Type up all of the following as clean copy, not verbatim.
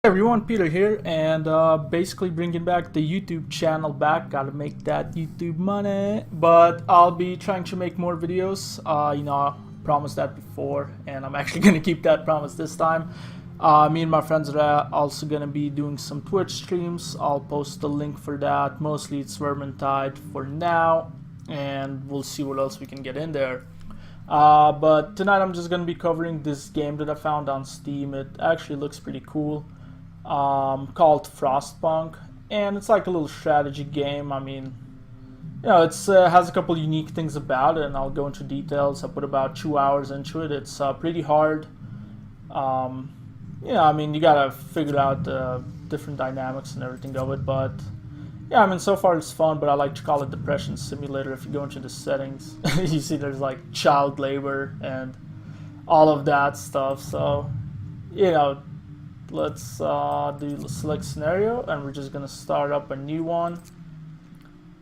Hey everyone, Peter here, and basically bringing back the YouTube channel back. Gotta make that YouTube money, but I'll be trying to make more videos. I promised that before, and I'm actually gonna keep that promise this time. Me and my friends are also gonna be doing some Twitch streams. I'll post the link for that. Mostly it's Vermintide for now, and we'll see what else we can get in there. But tonight I'm just gonna be covering this game that I found on Steam. It actually looks pretty cool. Called Frostpunk, and it's like a little strategy game. I mean, it's has a couple unique things about it, and I'll go into details. I put about 2 hours into it. It's pretty hard. I mean, you gotta figure out the different dynamics and everything of it, but yeah, I mean, so far it's fun, but I like to call it Depression Simulator. If you go into the settings, you see there's like child labor and all of that stuff, so, let's do the select scenario, and we're just gonna start up a new one,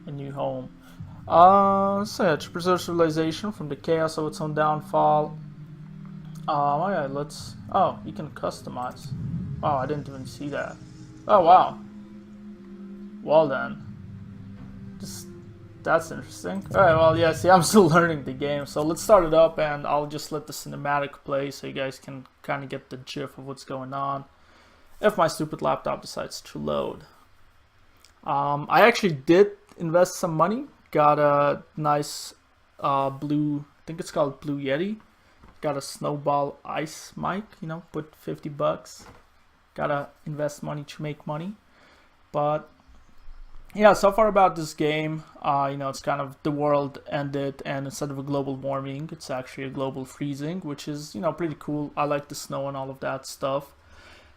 a new home. So yeah, to preserve civilization from the chaos of its own downfall. You can customize. Wow, I didn't even see that. Oh wow. Well then, that's interesting. Alright, well yeah, see, I'm still learning the game, so let's start it up, and I'll just let the cinematic play so you guys can kind of get the gist of what's going on if my stupid laptop decides to load. I actually did invest some money. Got a nice blue, I think it's called Blue Yeti. Got a snowball ice mic, put 50 bucks. Gotta invest money to make money. But yeah, so far about this game, it's kind of the world ended, and instead of a global warming, it's actually a global freezing, which is, pretty cool. I like the snow and all of that stuff.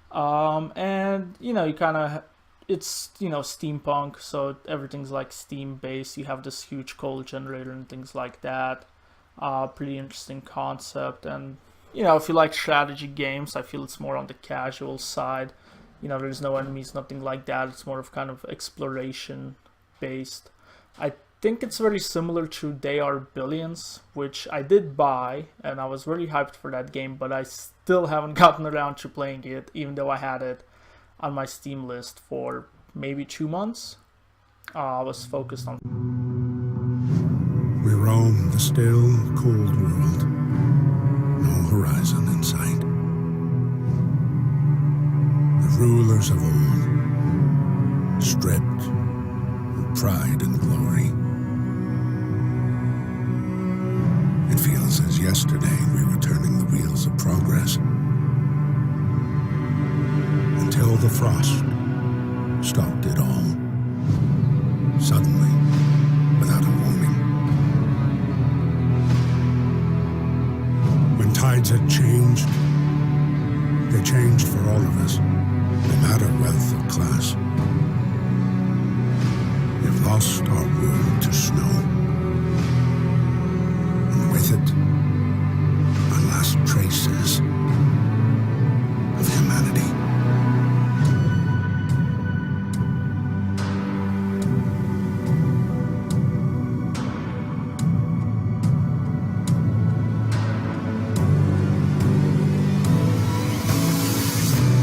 And you kind of, it's steampunk, so everything's like steam based. You have this huge coal generator and things like that. Pretty interesting concept, and if you like strategy games, I feel it's more on the casual side. There's no enemies, nothing like that. It's more of kind of exploration based. I think it's very similar to They Are Billions, which I did buy, and I was really hyped for that game, but I still haven't gotten around to playing it, even though I had it on my Steam list for maybe 2 months. I was focused on. We roam the still, cold world, no horizon in sight. The rulers of old, stripped of pride and glory. It feels as yesterday we were turning the wheels of progress, until the frost stopped it all, suddenly, without a warning. When tides had changed, they changed for all of us, no matter wealth or class. We've lost our world to snow, and with it, our last traces of humanity.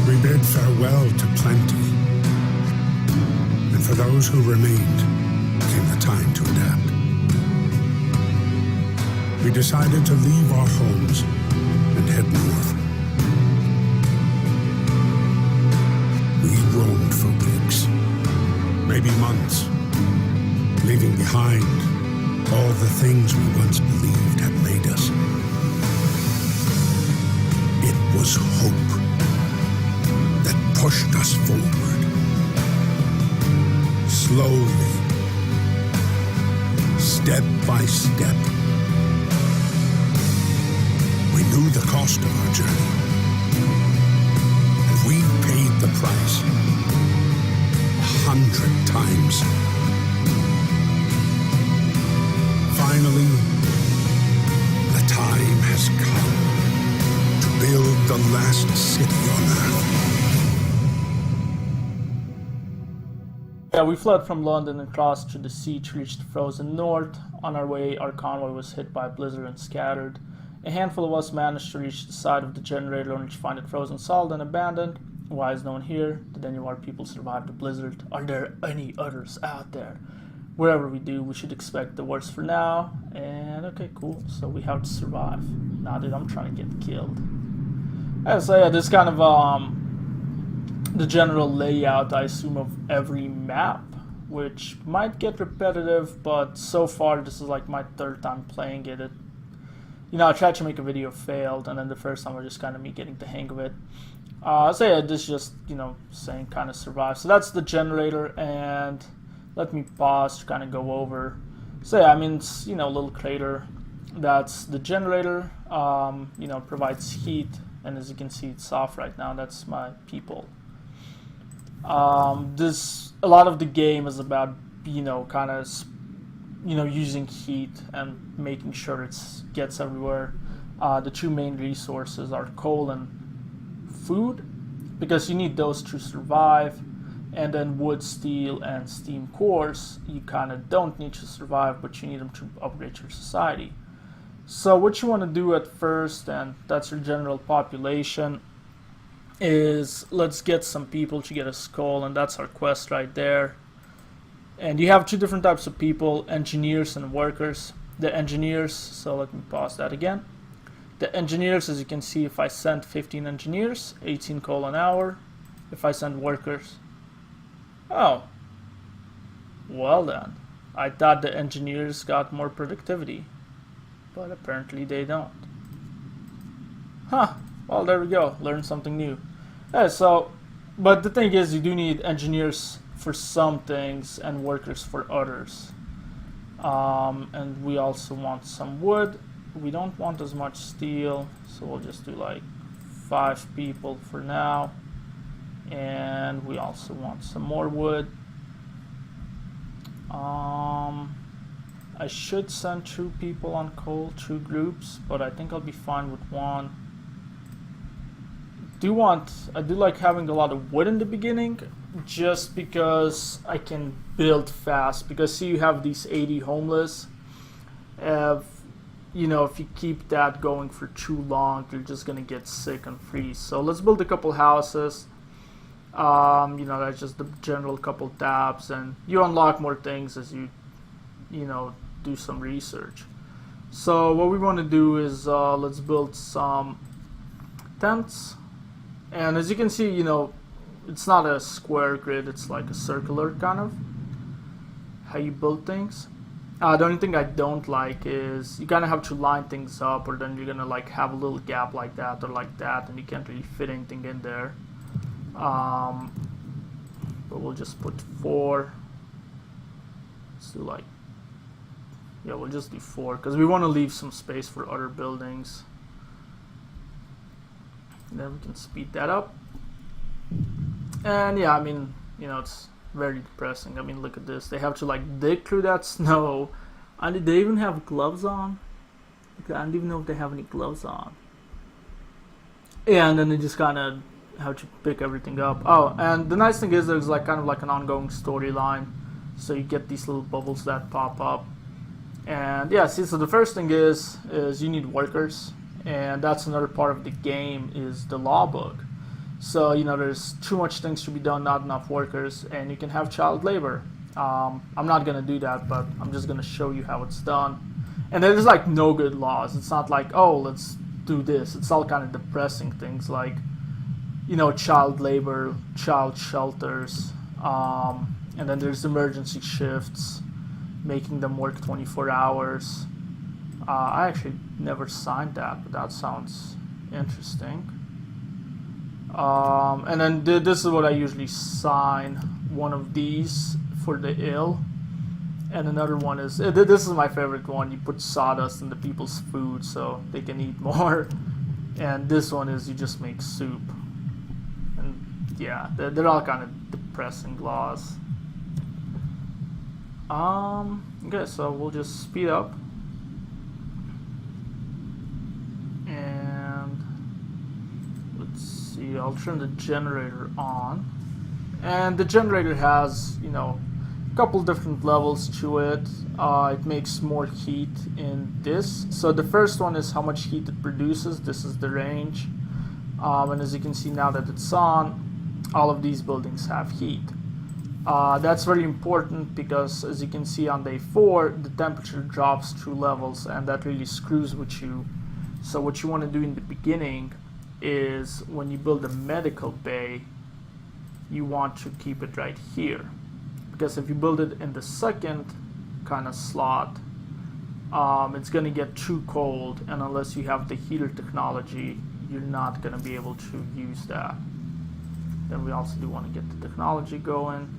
We bid farewell to plenty, and for those who remained came the time to adapt. We decided to leave our homes and head north. We roamed for weeks, maybe months, leaving behind all the things we once believed had made us. It was hope that pushed us forward. Slowly, step by step. We knew the cost of our journey, and we paid the price 100 times. Finally, the time has come to build the last city on Earth. Yeah, we fled from London and crossed through the sea to reach the frozen north. On our way, our convoy was hit by a blizzard and scattered. A handful of us managed to reach the side of the generator only to find it frozen solid and abandoned. Why is no one here? Did any of our people survive the blizzard? Are there any others out there? Wherever we do, we should expect the worst for now. And okay, cool. So we have to survive. Now that I'm trying to get killed. So yeah, this kind of the general layout, I assume, of every map, which might get repetitive, but so far this is like my third time playing it. I tried to make a video, failed, and then the first time was just kind of me getting the hang of it. So yeah, this is just, saying kind of survive. So that's the generator, and let me pause to kind of go over. So yeah, it's, a little crater. That's the generator, provides heat, and as you can see, it's off right now. That's my people. A lot of the game is about, kind of, using heat and making sure it gets everywhere. The two main resources are coal and food, because you need those to survive, and then wood, steel, and steam cores you kind of don't need to survive, but you need them to upgrade your society. So what you want to do at first, and that's your general population, is let's get some people to get a skull, and that's our quest right there. And you have two different types of people, engineers and workers. The engineers, so let me pause that again. The engineers, as you can see, if I send 15 engineers, 18 coal an hour. If I send workers, oh, well then, I thought the engineers got more productivity, but apparently they don't. Huh, well, there we go, learn something new. Yeah, but the thing is, you do need engineers for some things and workers for others. And we also want some wood. We don't want as much steel, so we'll just do like 5 people for now. And we also want some more wood. I should send 2 people on coal, 2 groups, but I think I'll be fine with 1. I do like having a lot of wood in the beginning, just because I can build fast. Because see, you have these 80 homeless. If you keep that going for too long, you're just gonna get sick and freeze. So let's build a couple houses. That's just the general couple tabs, and you unlock more things as you do some research. So what we want to do is let's build some tents. And as you can see, it's not a square grid, it's like a circular kind of how you build things. The only thing I don't like is you kind of have to line things up, or then you're gonna like have a little gap like that or like that, and you can't really fit anything in there. But we'll just put 4. Let's do we'll just do 4, because we want to leave some space for other buildings. And then we can speed that up. And yeah, it's very depressing. Look at this. They have to dig through that snow. And did they even have gloves on? I don't even know if they have any gloves on. Yeah, and then they just kind of have to pick everything up. Oh, and the nice thing is there's kind of an ongoing storyline. So you get these little bubbles that pop up. And yeah, see, so the first thing is you need workers. And that's another part of the game, is the law book. So, there's too much things to be done, not enough workers, and you can have child labor. I'm not going to do that, but I'm just going to show you how it's done. And there's no good laws. It's not oh, let's do this. It's all kind of depressing things like, child labor, child shelters, and then there's emergency shifts, making them work 24 hours. I actually never signed that, but that sounds interesting. And then this is what I usually sign. One of these for the ill, and another one is this is my favorite one. You put sawdust in the people's food so they can eat more. And this one is you just make soup. And yeah, they're all kind of depressing laws. Okay, so we'll just speed up. I'll turn the generator on, and the generator has a couple different levels to it. It makes more heat in this. So the first one is how much heat it produces. This is the range, and as you can see now that it's on, all of these buildings have heat. That's very important because, as you can see on day 4, the temperature drops 2 levels, and that really screws with you. So what you want to do in the beginning is, when you build a medical bay, you want to keep it right here, because if you build it in the second kind of slot, it's going to get too cold, and unless you have the heater technology, you're not going to be able to use that. Then we also do want to get the technology going.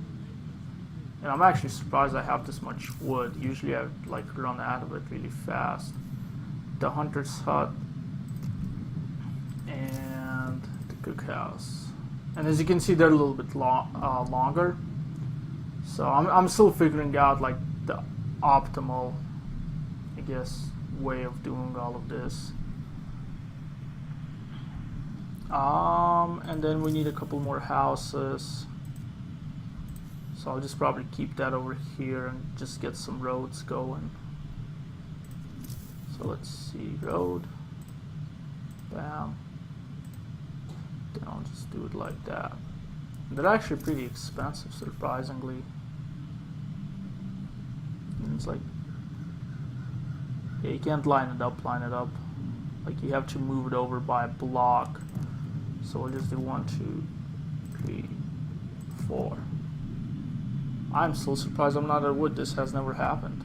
And I'm actually surprised I have this much wood. Usually I like run out of it really fast. The hunter's hut and the cookhouse. And as you can see, they're a little bit longer. So I'm still figuring out like the optimal, I guess, way of doing all of this. And then we need a couple more houses. So I'll just probably keep that over here and just get some roads going. So let's see, road, bam. Then I'll just do it like that. They're actually pretty expensive, surprisingly. And it's like, yeah, you can't line it up. Like, you have to move it over by a block. So we'll just do 1, 2, 3, 4. I'm still surprised I'm not at wood. This has never happened.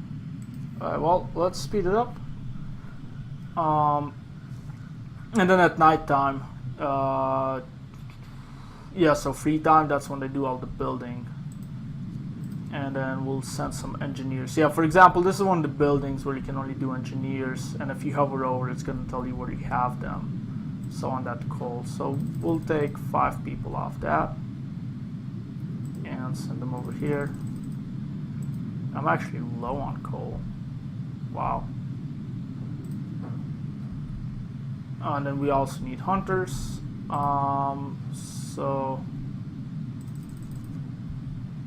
Alright, well, let's speed it up. And then at nighttime, yeah, so free time, that's when they do all the building. And then we'll send some engineers. Yeah, for example, this is one of the buildings where you can only do engineers, and if you hover over, it's going to tell you where you have them. So on that coal. So we'll take 5 people off that and send them over here. I'm actually low on coal. Wow. And then we also need hunters.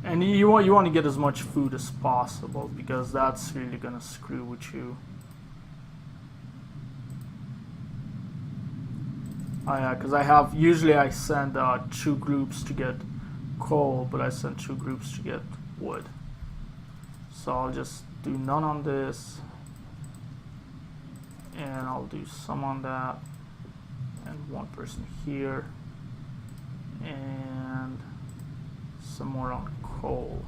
And you want to get as much food as possible, because that's really gonna screw with you. Oh yeah, because usually I send 2 groups to get coal, but I send 2 groups to get wood. So I'll just do none on this, and I'll do some on that, and 1 person here, and some more on coal.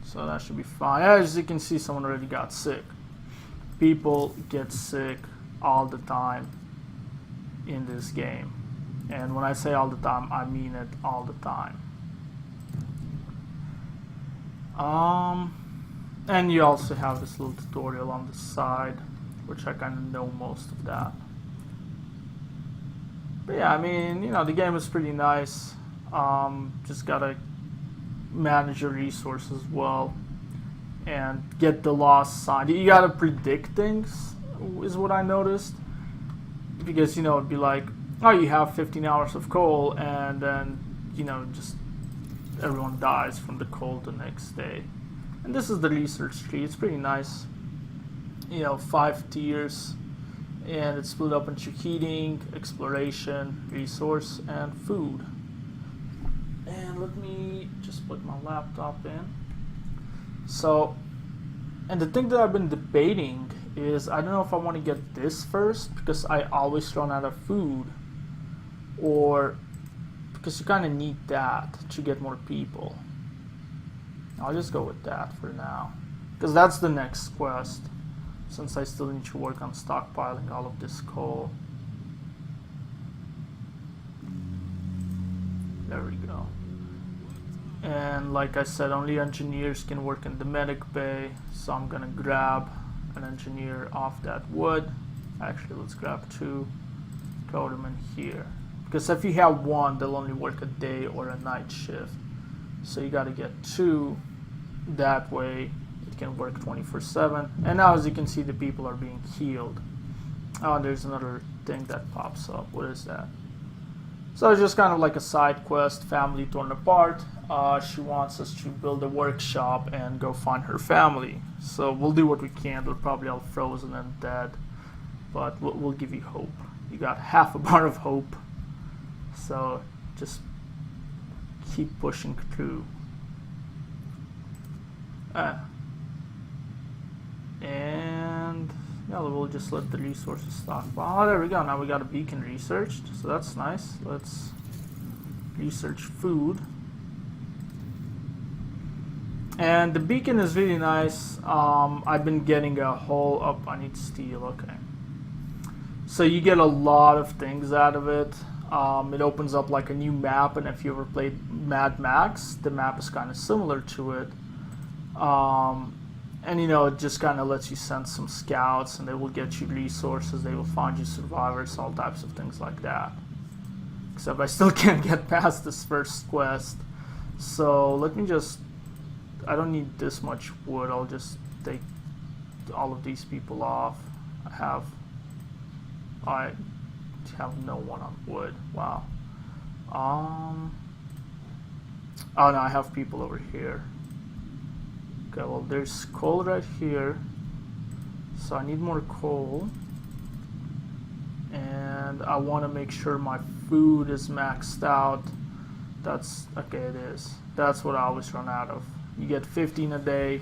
So that should be fine. As you can see, someone already got sick. People get sick all the time in this game, and when I say all the time, I mean it all the time. And you also have this little tutorial on the side, which I kind of know most of that. But yeah, I mean, you know, the game is pretty nice. Just gotta manage your resources well and get the lost sign. You gotta predict things, is what I noticed, because, you know, it'd be like, oh, you have 15 hours of coal, and then, you know, just everyone dies from the cold the next day. And this is the research tree. It's pretty nice. You know, 5 tiers, and it's split up into heating, exploration, resource, and food. And let me just put my laptop in. So, and the thing that I've been debating is, I don't know if I want to get this first, because I always run out of food, or because you kind of need that to get more people. I'll just go with that for now, because that's the next quest, since I still need to work on stockpiling all of this coal. There we go. And like I said, only engineers can work in the medic bay, so I'm gonna grab an engineer off that wood. Actually, let's grab 2, throw them in here, because if you have 1, they'll only work a day or a night shift. So you gotta get 2, that way it can work 24/7. And now, as you can see, the people are being healed. Oh, and there's another thing that pops up. What is that? So it's just kind of like a side quest, family torn apart. She wants us to build a workshop and go find her family. So we'll do what we can. They're probably all frozen and dead, but we'll give you hope. You got half a bar of hope. So just keep pushing through. And yeah, we'll just let the resources stock. Oh, there we go. Now we got a beacon researched, so that's nice. Let's research food. And the beacon is really nice. I've been getting a whole up. I need steel. Okay. So you get a lot of things out of it. It opens up like a new map, and if you ever played Mad Max, the map is kind of similar to it. And you know, it just kind of lets you send some scouts, and they will get you resources. They will find you survivors, all types of things like that. Except I still can't get past this first quest. So let me just. I don't need this much wood. I'll just take all of these people off. I have no one on wood. Wow. Oh no, I have people over here. Okay, well there's coal right here. So I need more coal. And I want to make sure my food is maxed out. That's okay, it is. That's what I always run out of. You get 15 a day.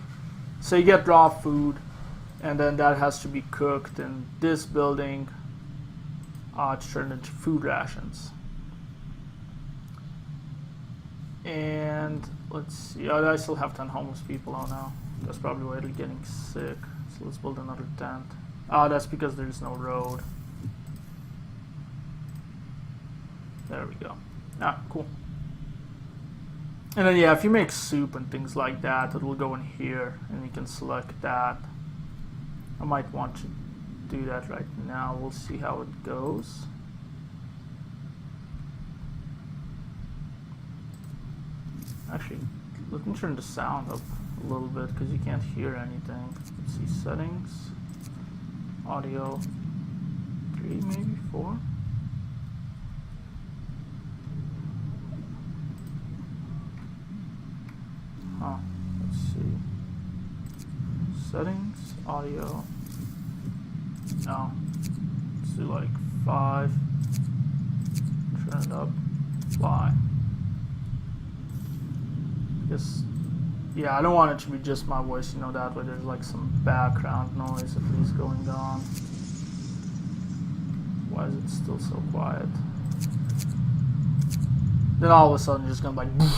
So you get raw food, and then that has to be cooked in this building to turn into food rations. And let's see. Oh, I still have 10 homeless people. Oh no, that's probably why they're getting sick. So let's build another tent. Oh, that's because there's no road. There we go. Ah, cool. And then yeah, if you make soup and things like that, it will go in here, and you can select that. I might want to do that right now. We'll see how it goes. Actually, let me turn the sound up a little bit because you can't hear anything. Let's see, settings, audio, 3 maybe, 4. Let's see. Settings, audio. No. Let's do like 5. Turn it up. Why? Just, yeah, I don't want it to be just my voice, you know, that way there's like some background noise at least going on. Why is it still so quiet? Then all of a sudden it's just gonna be like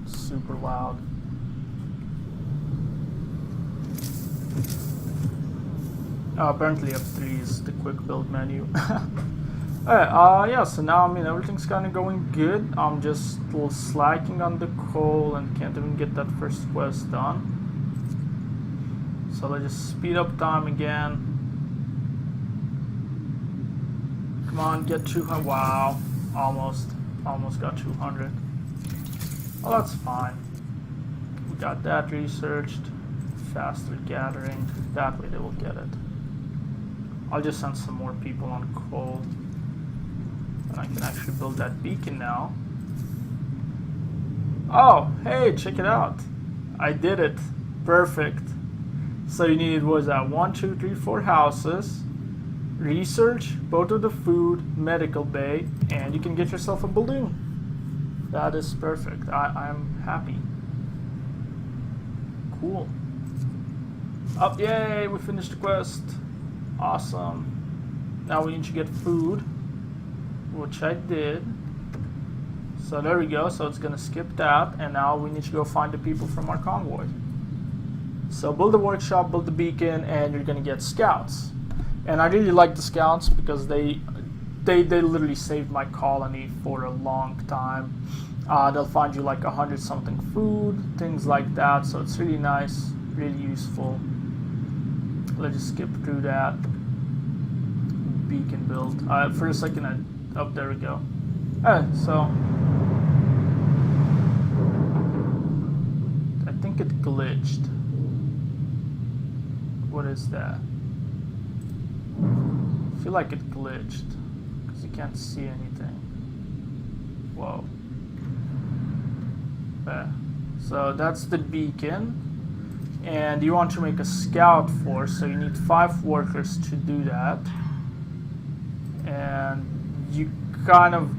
super loud. Apparently F3 is the quick build menu. Alright, yeah, so now, I mean, everything's kind of going good. I'm just a little slacking on the coal and can't even get that first quest done. So let's just speed up time again. Come on, get 200. Wow, almost got 200. Well, that's fine. We got that researched. Faster gathering. That way they will get it. I'll just send some more people on coal. And I can actually build that beacon now. Oh, hey, check it out. I did it. Perfect. So you needed, what was that? 1, 2, 3, 4 houses. Research, both of the food, medical bay, and you can get yourself a balloon. That is perfect. I'm happy. Cool. Oh, yay, we finished the quest. Awesome. Now we need to get food, which I did. So there we go. So it's gonna skip that, and now we need to go find the people from our convoy. So build a workshop, build the beacon, and you're gonna get scouts. And I really like the scouts because they literally saved my colony for a long time. They'll find you like 100-something food, things like that. So it's really nice, really useful. Let's just skip through that. Beacon build. For a second, there we go. So I think it glitched. What is that? I feel like it glitched because you can't see anything. Whoa. So that's the beacon. And you want to make a scout force, so you need 5 workers to do that. And you kind of...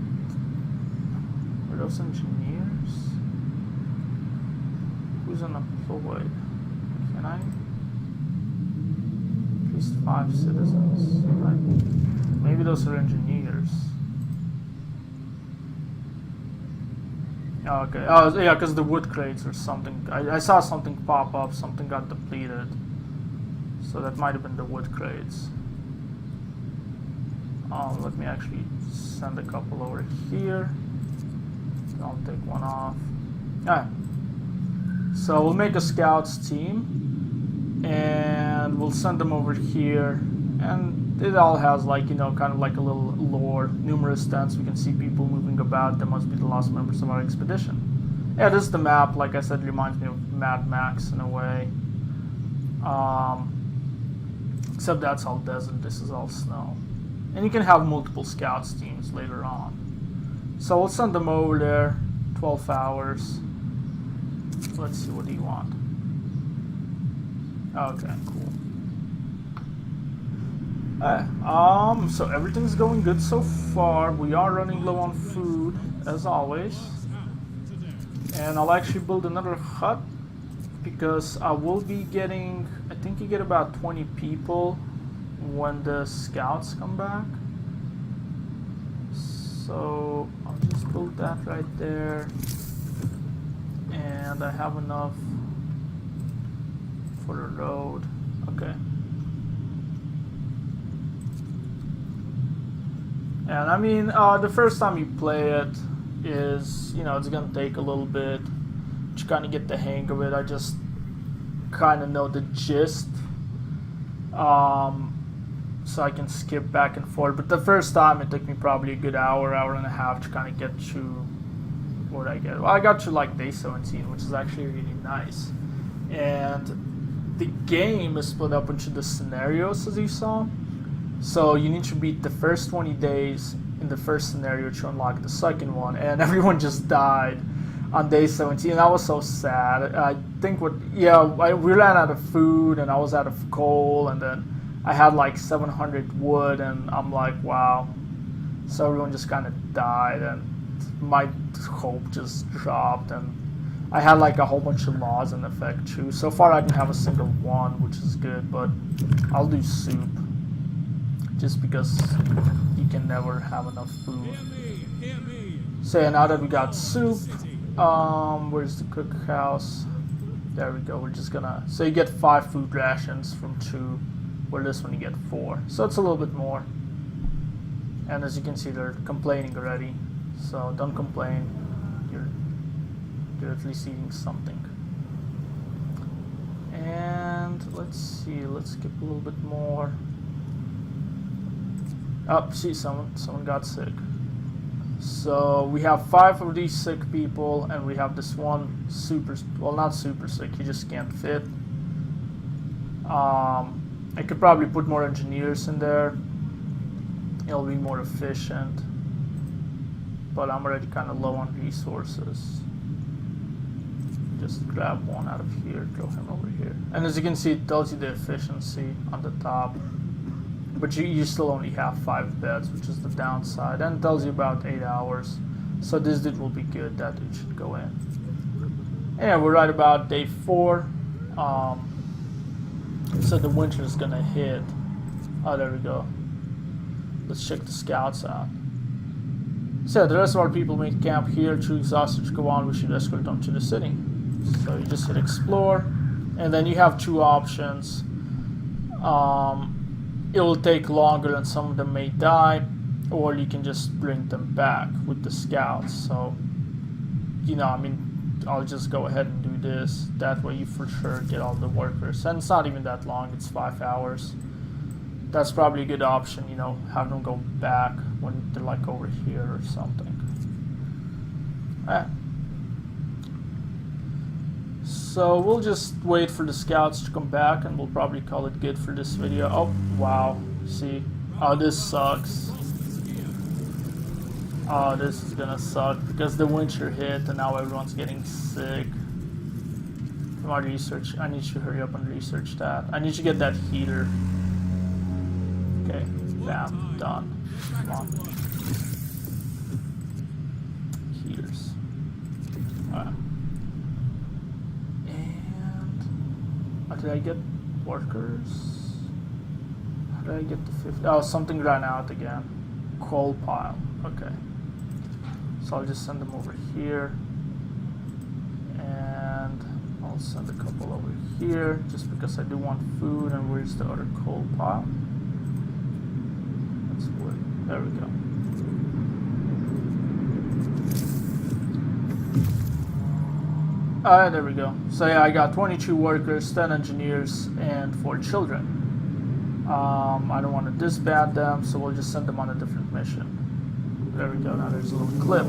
Are those engineers? Who's unemployed? Can I? At least 5 citizens. Right. Maybe those are engineers. Oh, okay. Oh, yeah, because the wood crates or something. I saw something pop up. Something got depleted. So that might have been the wood crates. Let me actually send a couple over here. I'll take one off. Alright. So we'll make a scouts team. And we'll send them over here. And it all has like, you know, kind of like a little lore. Numerous tents. We can see people moving about. That must be the lost members of our expedition. Yeah, this is the map. Like I said, it reminds me of Mad Max in a way. Except that's all desert. This is all snow. And you can have multiple scouts teams later on. So we'll send them over there. 12 hours. Let's see, what do you want? Okay, cool. So everything's going good so far. We are running low on food, as always. And I'll actually build another hut, because I will be getting, I think you get about 20 people when the scouts come back. So I'll just build that right there. And I have enough for the road. Okay. And I mean, the first time you play it is, you know, it's gonna take a little bit to kind of get the hang of it. I just kind of know the gist, so I can skip back and forth. But the first time it took me probably a good hour and a half to kind of get to what I get. Well, I got to like day 17, which is actually really nice. And the game is split up into the scenarios, as you saw. So you need to beat the first 20 days in the first scenario to unlock the second one, and everyone just died on day 17. And I was so sad. I think we ran out of food, and I was out of coal, and then I had like 700 wood, and I'm like, wow. So everyone just kind of died, and my hope just dropped, and I had like a whole bunch of laws in effect too. So far I didn't have a single one, which is good, but I'll do soup. Just because you can never have enough food. So yeah, now that we got soup, where's the cookhouse? There we go. We're just gonna, so you get 5 food rations from 2, where this one you get 4. So it's a little bit more. And as you can see, they're complaining already. So don't complain. You're at least eating something. And let's see. Let's skip a little bit more. Oh, see, someone got sick. So we have 5 of these sick people, and we have this one not super sick, he just can't fit. I could probably put more engineers in there. It'll be more efficient. But I'm already kind of low on resources. Just grab one out of here, throw him over here. And as you can see, it tells you the efficiency on the top. But you still only have 5 beds, which is the downside, and it tells you about 8 hours. So this dude will be good. That dude should go in. And we're right about day 4. So the winter is gonna hit. Oh, there we go. Let's check the scouts out. So the rest of our people made camp here. Too exhausted to go on. We should escort them to the city. So you just hit explore, and then you have 2 options. It will take longer and some of them may die, or you can just bring them back with the scouts. So, you know, I mean, I'll just go ahead and do this. That way you for sure get all the workers. And it's not even that long, it's 5 hours. That's probably a good option, you know, have them go back when they're like over here or something. Alright. So we'll just wait for the scouts to come back, and we'll probably call it good for this video. Oh, wow. See? Oh, this sucks. Oh, this is gonna suck because the winter hit and now everyone's getting sick. Come on, research. I need you to hurry up and research that. I need you to get that heater. Okay, bam, done. Come on. did I get workers? How did I get the 50? Oh, something ran out again. Coal pile. Okay. So I'll just send them over here. And I'll send a couple over here just because I do want food. And where's the other coal pile? That's where. There we go. There we go. So yeah, I got 22 workers, 10 engineers, and 4 children. I don't want to disband them, so we'll just send them on a different mission. There we go. Now there's a little clip.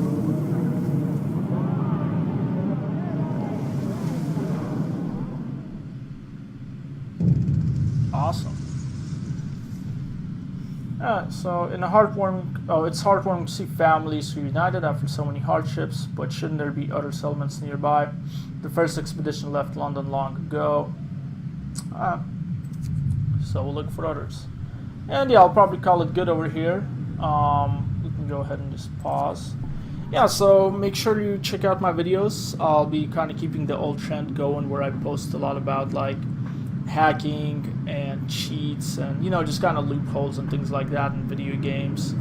Awesome. So in a it's heartwarming to see families reunited after so many hardships, but shouldn't there be other settlements nearby? The first expedition left London long ago, so we'll look for others. And yeah, I'll probably call it good over here. We can go ahead and just pause. Yeah, so make sure you check out my videos. I'll be kind of keeping the old trend going where I post a lot about like hacking and cheats and, you know, just kind of loopholes and things like that in video games,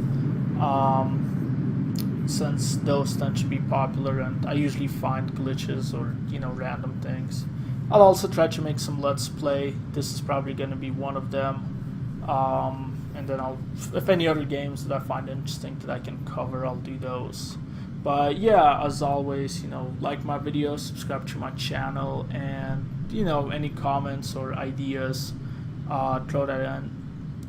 since those tend to be popular and I usually find glitches or, you know, random things. I'll also try to make some Let's Play. This is probably going to be one of them, and then if any other games that I find interesting that I can cover, I'll do those. But yeah, as always, you know, like my videos, subscribe to my channel, and you know, any comments or ideas, throw that in.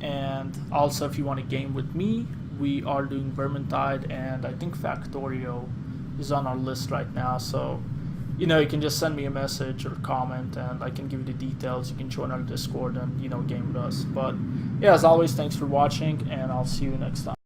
And also, if you want to game with me, we are doing Vermintide, and I think Factorio is on our list right now. So, you know, you can just send me a message or comment, and I can give you the details. You can join our Discord and, you know, game with us. But yeah, as always, thanks for watching, and I'll see you next time.